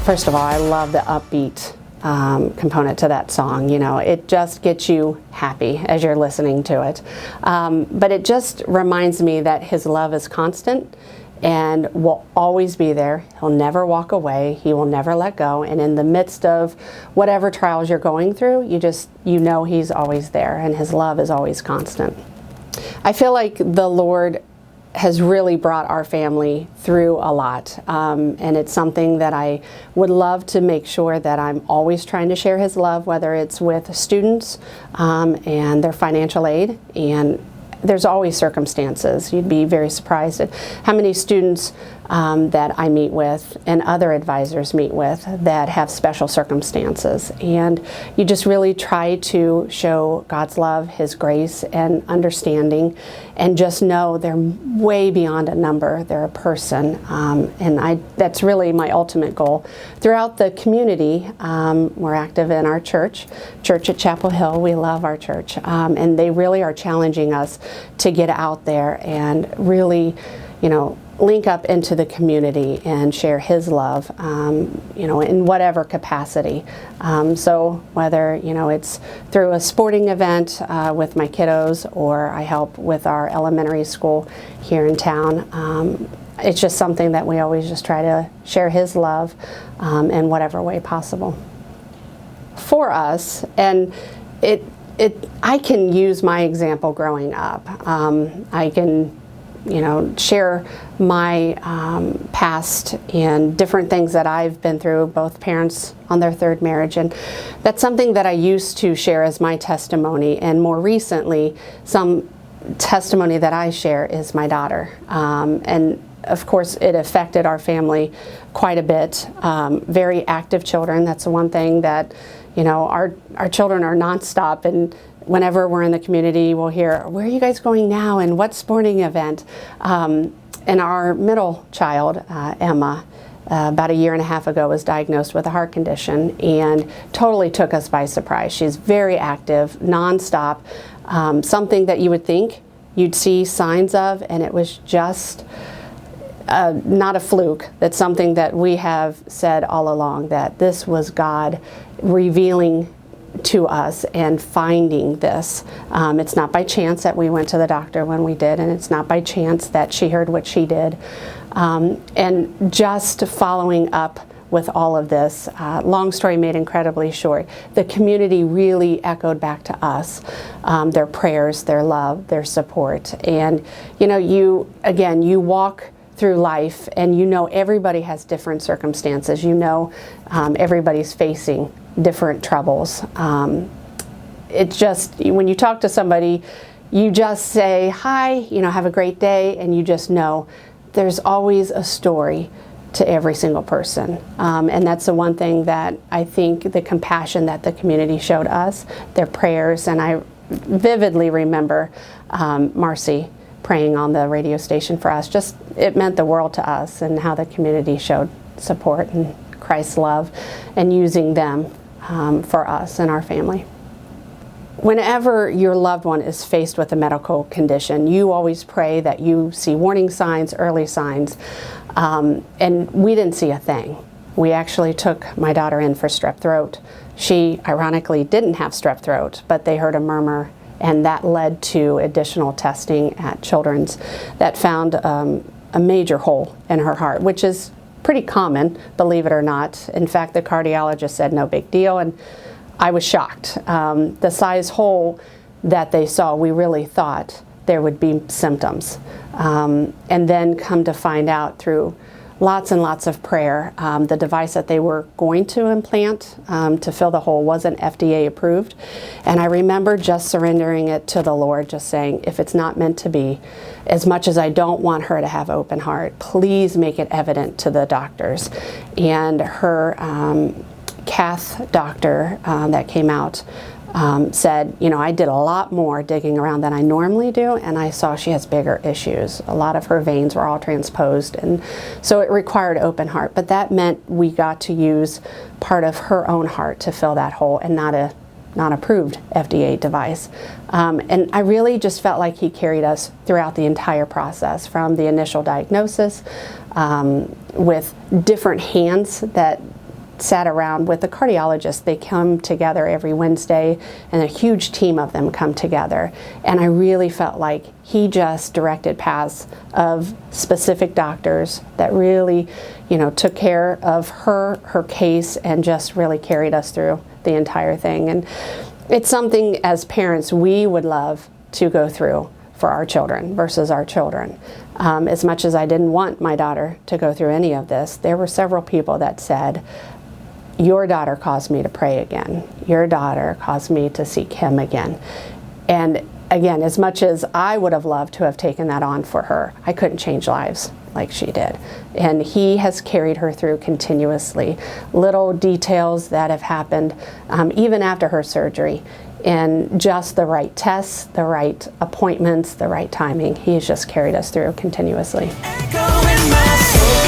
First of all, I love the upbeat component to that song. You know, it just gets you happy as you're listening to it. But it just reminds me that His love is constant and will always be there. He'll never walk away. He will never let go. And in the midst of whatever trials you're going through, you know He's always there, and His love is always constant. I feel like the Lord has really brought our family through a lot, and it's something that I would love to make sure that I'm always trying to share His love, whether it's with students and their financial aid. And there's always circumstances. You'd be very surprised at how many students that I meet with and other advisors meet with that have special circumstances. And you just really try to show God's love, His grace and understanding, and just know they're way beyond a number. They're a person. And that's really my ultimate goal. Throughout the community, we're active in our church at Chapel Hill. We love our church. And they really are challenging us to get out there and really, link up into the community and share His love, in whatever capacity. So whether, it's through a sporting event with my kiddos, or I help with our elementary school here in town, it's just something that we always just try to share His love in whatever way possible. For us, and I can use my example growing up. I can share my past and different things that I've been through, both parents on their third marriage. And that's something that I used to share as my testimony. And more recently, some testimony that I share is my daughter. And of course, it affected our family quite a bit. Very active children. That's the one thing that, our children are nonstop. And whenever we're in the community, we'll hear, "Where are you guys going now? And what sporting event?" And our middle child, Emma, about 1.5 years ago, was diagnosed with a heart condition and totally took us by surprise. She's very active, nonstop, something that you would think you'd see signs of, and it was just not a fluke. That's something that we have said all along, that this was God revealing to us and finding this. It's not by chance that we went to the doctor when we did, and it's not by chance that she heard what she did. And just following up with all of this, long story made incredibly short, the community really echoed back to us their prayers, their love, their support. And you walk through life, and everybody has different circumstances. Everybody's facing different troubles. It's just, when you talk to somebody, you just say, "Hi, have a great day," and you just know there's always a story to every single person. And that's the one thing that I think, the compassion that the community showed us, their prayers. And I vividly remember Marcy praying on the radio station for us. Just, it meant the world to us, and how the community showed support and Christ's love, and using them for us and our family. Whenever your loved one is faced with a medical condition, you always pray that you see warning signs, early signs, and we didn't see a thing. We actually took my daughter in for strep throat. She ironically didn't have strep throat, but they heard a murmur, and that led to additional testing at Children's that found a major hole in her heart, which is pretty common, believe it or not. In fact, the cardiologist said no big deal, and I was shocked. The size hole that they saw, we really thought there would be symptoms. And then come to find out, through lots and lots of prayer, the device that they were going to implant to fill the hole wasn't FDA approved. And I remember just surrendering it to the Lord, just saying, if it's not meant to be, as much as I don't want her to have open heart, please make it evident to the doctors. And her cath doctor that came out said, I did a lot more digging around than I normally do, and I saw she has bigger issues. A lot of her veins were all transposed, and so it required open heart. But that meant we got to use part of her own heart to fill that hole, and not a non-approved FDA device. And I really just felt like He carried us throughout the entire process, from the initial diagnosis, with different hands that sat around with the cardiologist. They come together every Wednesday, and a huge team of them come together. And I really felt like he just directed paths of specific doctors that really, took care of her case and just really carried us through the entire thing. And it's something as parents we would love to go through for our children versus our children. As much as I didn't want my daughter to go through any of this, there were several people that said, your daughter caused me to pray again. Your daughter caused me to seek him again. And again, as much as I would have loved to have taken that on for her, I couldn't change lives like she did. And he has carried her through continuously. Little details that have happened even after her surgery, and just the right tests, the right appointments, the right timing. He has just carried us through continuously. Echo in my soul.